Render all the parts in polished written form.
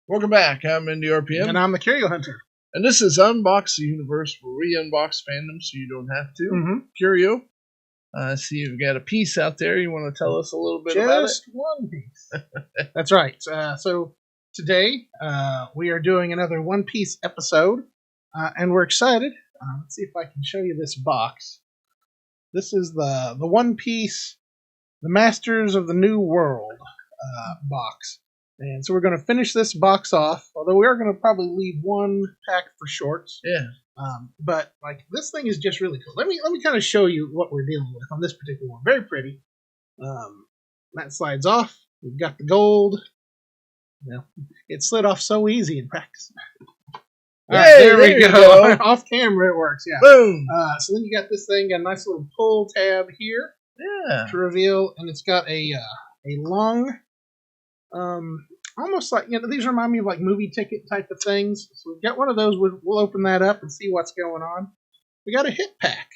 Welcome back. I'm Indy RPM. And I'm the Curio Hunter. And this is Unbox, the universe where we unbox fandom so you don't have to. Mm-hmm. Curio, I see you've got a piece out there. You want to tell us a little bit about it? Just one piece. That's right. So today we are doing another One Piece episode, and we're excited. Let's see if I can show you this box. This is the One Piece, the Masters of the New World box. And so we're going to finish this box off, although we are going to probably leave one pack for shorts. Yeah. But like this thing is just really cool. Let me kind of show you what we're dealing with on this particular one. Very pretty. That slides off. We've got the gold. You know, it slid off so easy in practice. All right, there we go. Off camera it works. Yeah. Boom. So then you got this thing, got a nice little pull tab here. Yeah. To reveal, and it's got a long. Almost like, these remind me of like movie ticket type of things. So we've got one of those. We'll open that up and see what's going on. We got a hit pack.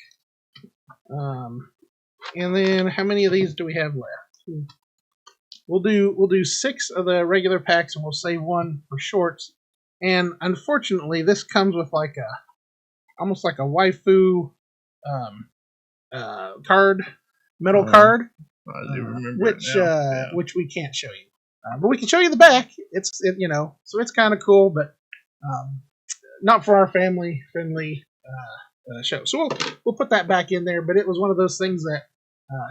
And then how many of these do we have left? We'll do 6 of the regular packs, and we'll save one for shorts. And unfortunately, this comes with like almost like a waifu card, metal card, I do remember which we can't show you. But we can show you the back. So it's kind of cool, but not for our family friendly show. So we'll put that back in there. But it was one of those things that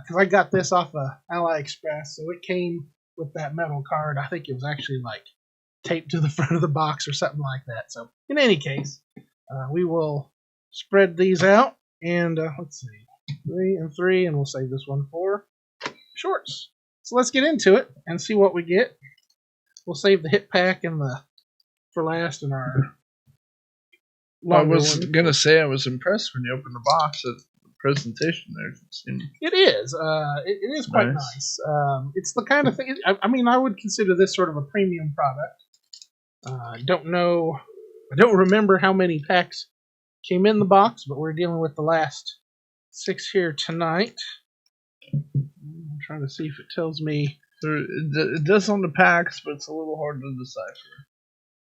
because I got this off of AliExpress, so it came with that metal card. I think it was actually like taped to the front of the box or something like that. So in any case, we will spread these out, and let's see, 3 and 3, and we'll save this one for shorts. So let's get into it and see what we get. We'll save the hit pack and for last in our. I was gonna say I was impressed when you opened the box at the presentation there. It is. It is quite nice. It's the kind of thing. I would consider this sort of a premium product. I don't remember how many packs came in the box, but we're dealing with the last 6 here tonight. I'm trying to see if it tells me. It does on the packs, but it's a little hard to decipher.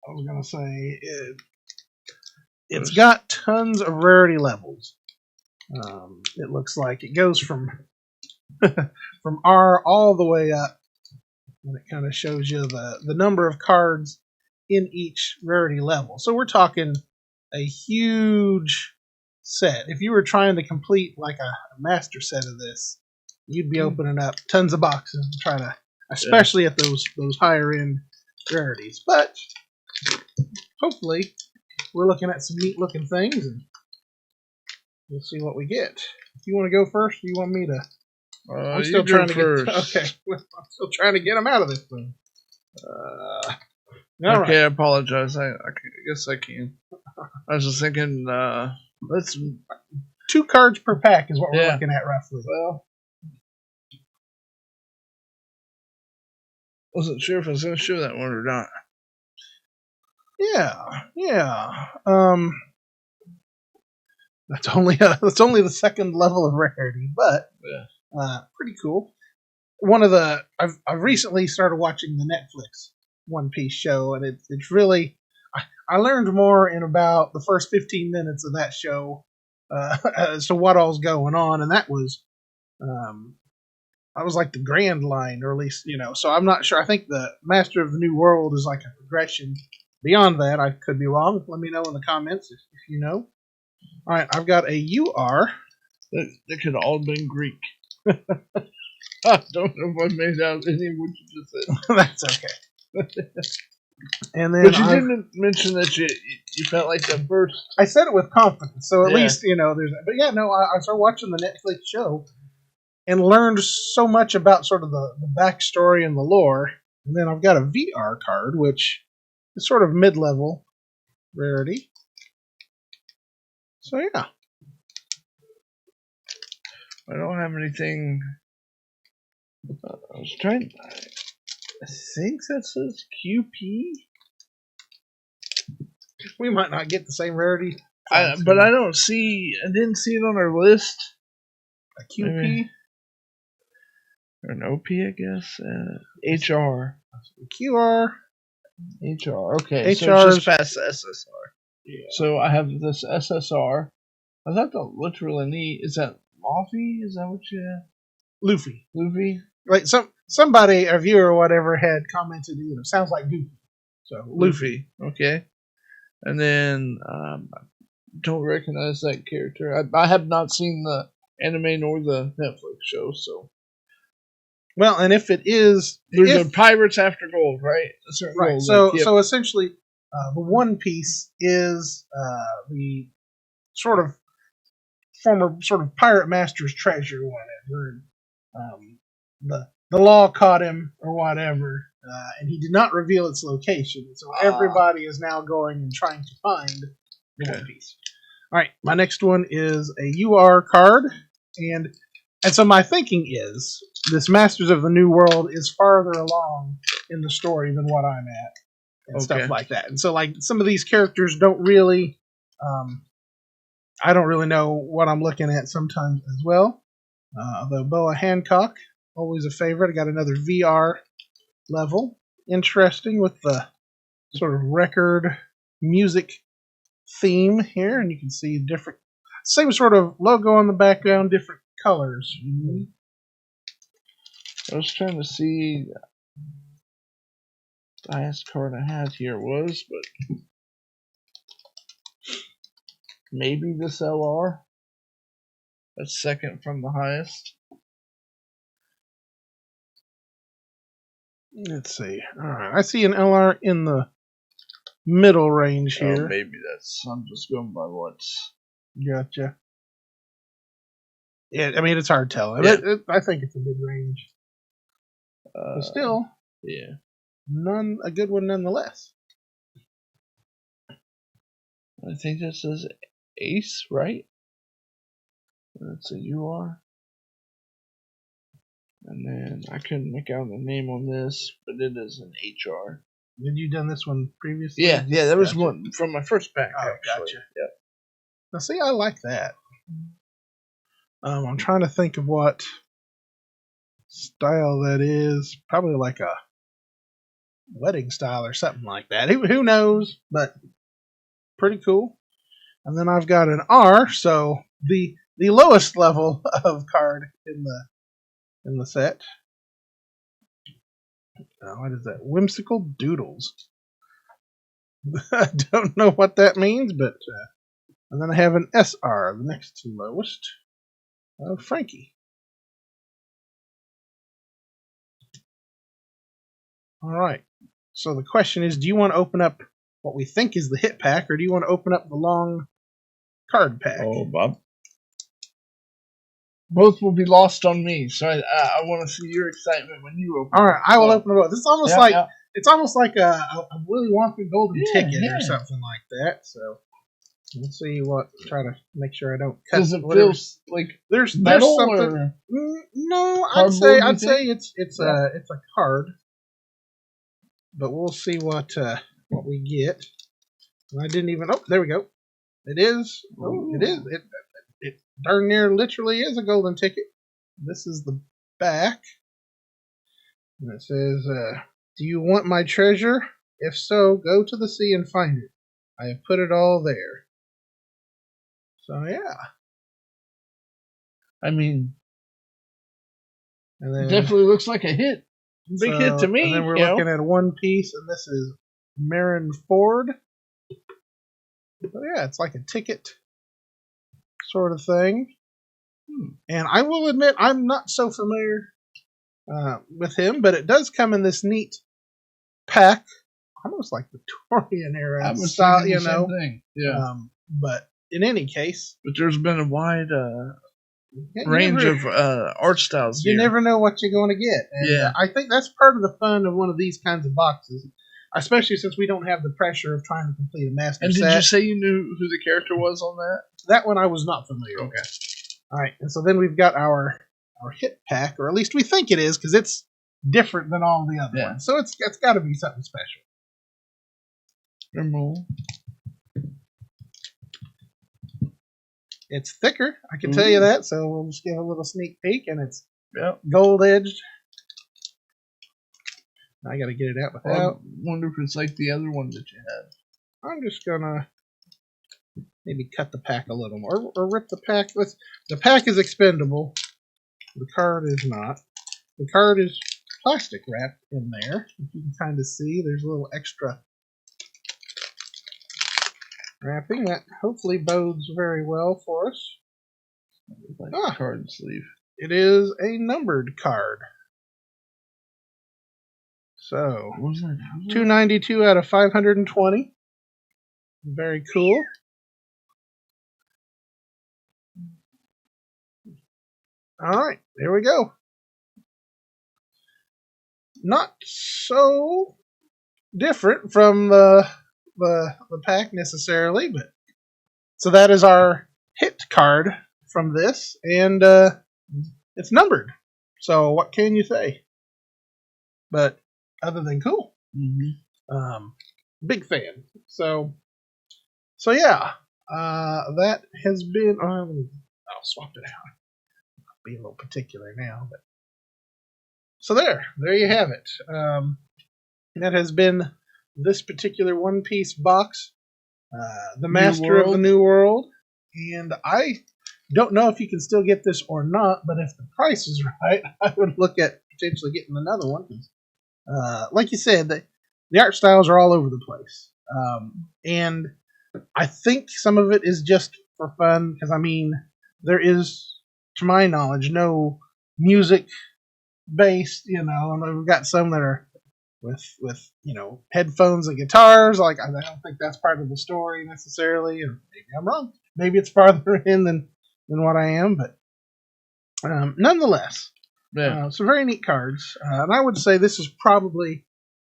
I was going to say it's got tons of rarity levels. It looks like it goes from from R all the way up, and it kind of shows you the number of cards in each rarity level. So we're talking a huge set. If you were trying to complete like a master set of this, you'd be opening up tons of boxes and trying to, especially at those higher end rarities. But hopefully, we're looking at some neat looking things, and we'll see what we get. If you want to go first, or you want me to? I'm still trying to get. Okay, I'm still trying to get them out of this thing. Okay, right. I apologize. I guess I can. I was just thinking. Let's 2 cards per pack is what we're looking at roughly. Well. Wasn't sure if I was going to show that one or not. Yeah. That's only the second level of rarity, but pretty cool. I've recently started watching the Netflix One Piece show, and it's really I learned more in about the first 15 minutes of that show as to what all's going on, and that was like the Grand Line, or at least, so I'm not sure. I think the Master of the New World is like a progression beyond that. I could be wrong. Let me know in the comments if you know. All right, I've got a UR. That could have all been Greek. I don't know if I made out any of what you just said. That's okay. And then, but you didn't mention that you felt like the first. I said it with confidence, so at least there's. But yeah, no, I started watching the Netflix show and learned so much about sort of the backstory and the lore. And then I've got a VR card, which is sort of mid-level rarity. So yeah. I don't have anything. I was trying. I think that says QP. We might not get the same rarity. But I don't see. I didn't see it on our list. A QP? Or an OP, I guess. HR. QR. HR. Okay, so HR's, it's just past the SSR. yeah. So I have this SSR. I thought that looked really neat. Is that Luffy? Is that what you? Luffy. Luffy? Like somebody, a viewer or whatever, had commented, sounds like Goofy. So Luffy. Okay. And then don't recognize that character. I have not seen the anime nor the Netflix show, so. Well, and if it is, There's a Pirates After Gold, right? Right. Gold, so yep. so essentially, the One Piece is the sort of former sort of pirate master's treasure, whatever. The law caught him or whatever, and he did not reveal its location. So everybody is now going and trying to find the One Piece. All right, my next one is a UR card, and so my thinking is this Masters of the New World is farther along in the story than what I'm at, and stuff like that. And so, like, some of these characters don't really, I don't really know what I'm looking at sometimes as well. Although Boa Hancock, always a favorite. I got another VR level, interesting with the sort of record music theme here, and you can see different, same sort of logo on the background, different colors. Mm-hmm. I was trying to see the highest card I had here was, but maybe this LR. That's second from the highest. Let's see. All right, I see an LR in the middle range here. Maybe that's. I'm just going by what's. Gotcha. Yeah, I mean, it's hard to tell. Yeah. I think it's a good range. But still, yeah, a good one nonetheless. I think this is Ace, right? That's a UR. And then I couldn't make out the name on this, but it is an HR. Had you done this one previously? Yeah, that was one from my first pack. Oh, actually. gotcha. Yep. Now, see, I like that. I'm trying to think of what style that is. Probably like a wedding style or something like that. Who knows? But pretty cool. And then I've got an R, so the lowest level of card in the set. What is that? Whimsical Doodles. I don't know what that means, but and then I have an SR, the next to lowest. Frankie. All right. So the question is, do you want to open up what we think is the hit pack, or do you want to open up the long card pack? Oh, Bob. Both will be lost on me, so I want to see your excitement when you open. All right, I will open it up. This is almost it's almost like a Willy Wonka golden ticket or something like that. So let's see try to make sure I don't cut. Does it feel like there's metal something? Or no, I'd say it's a card, but we'll see what we get. And I didn't even. Oh, there we go. It is. Oh, it is. It darn near literally is a golden ticket. This is the back. And it says, do you want my treasure? If so, go to the sea and find it. I have put it all there. So, yeah. I mean, and then, it definitely looks like a hit. Big hit to me. And then we're looking at One Piece, and this is Marin Ford. So, yeah, it's like a ticket sort of thing. And I will admit, I'm not so familiar with him, but it does come in this neat pack, almost like Victorian era style, thing. Yeah. But in any case, but there's been a wide range of art styles. You never know what you're going to get. And I think that's part of the fun of one of these kinds of boxes, especially since we don't have the pressure of trying to complete a master set. And did you say you knew who the character was on that? That one I was not familiar with. Okay. All right, and so then we've got our hit pack, or at least we think it is, because it's different than all the other ones. So it's got to be something special. It's thicker, I can tell you that. So we'll just give a little sneak peek, and it's gold edged. I got to get it out I without. wonder if it's like the other one that you had. I'm just gonna maybe cut the pack a little more, or rip the pack. The pack is expendable. The card is not. The card is plastic wrapped in there. If you can kind of see, there's a little extra wrapping that hopefully bodes very well for us. Like card sleeve. It is a numbered card. So, 292 out of 520. Very cool. All right, there we go. Not so different from the pack necessarily, but so that is our hit card from this, and it's numbered. So what can you say? But other than cool, big fan. So yeah, that has been. I'll swap it out. I'll be a little particular now, but so there you have it. That has been this particular One Piece box, the Master of the New World, and I don't know if you can still get this or not, but if the price is right, I would look at potentially getting another one. Like you said, the art styles are all over the place, and I think some of it is just for fun, because I mean, there is, to my knowledge, no music based, and we've got some that are with headphones and guitars. Like, I don't think that's part of the story necessarily, and maybe I'm wrong. Maybe it's farther in than what I am, but nonetheless, some very neat cards, and I would say this is probably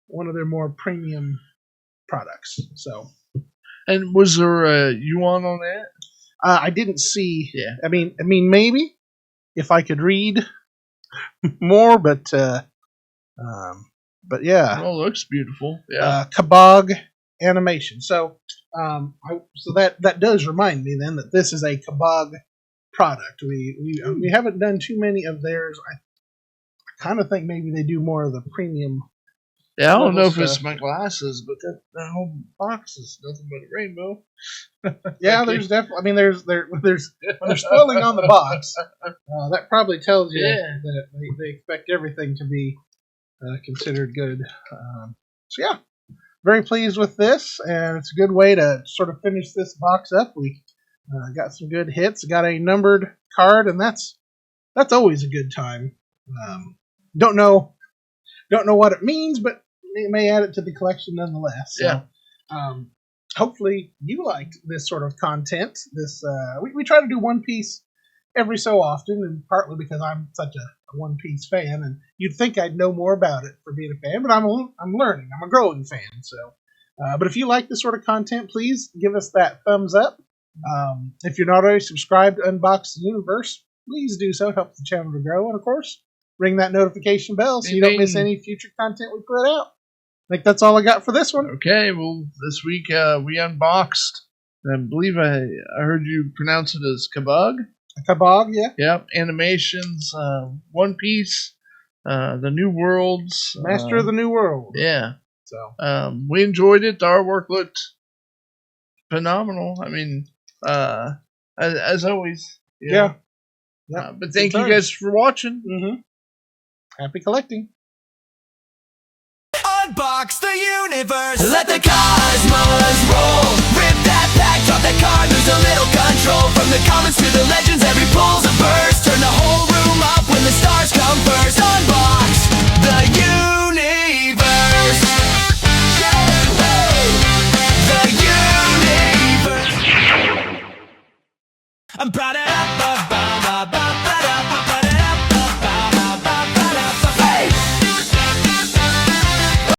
one of their more premium products. So, and was there a yuan on that? I didn't see. Yeah. I mean, maybe if I could read more, but yeah. Well, it looks beautiful. Yeah. Kabag animation. So, so that does remind me then that this is a Kabag product. We haven't done too many of theirs. I kind of think maybe they do more of the premium. Yeah, I don't know if it's my glasses, but that whole box is nothing but a rainbow. Yeah, there's definitely. I mean, there's when they're spelling on the box, that probably tells you that they expect everything to be considered good. So yeah, very pleased with this, and it's a good way to sort of finish this box up. We got some good hits, got a numbered card, and that's always a good time. Don't know what it means, but it may add it to the collection nonetheless. So, yeah. Hopefully you liked this sort of content. This we try to do One Piece every so often, and partly because I'm such a One Piece fan, and you'd think I'd know more about it for being a fan, but I'm learning. I'm a growing fan. So, but if you like this sort of content, please give us that thumbs up. If you're not already subscribed to Unbox the Universe, please do so. It helps the channel to grow, and of course, ring that notification bell so you don't miss any future content we put out. I think that's all I got for this one. Okay, well, this week we unboxed, I believe I heard you pronounce it as Kabag. Kabag, yeah. Yep, animations, One Piece, the New Worlds. Master of the New World. Yeah. So we enjoyed it. The artwork looked phenomenal. I mean, as always. Yeah. But thank you guys for watching. Mm-hmm. Happy collecting. Unbox the universe. Let the cosmos roll. Rip that pack, drop that card, lose a little control. From the comics to the legends, every pull's a verse. Turn the whole room up when the stars come first. Unbox the universe. The universe. I'm proud of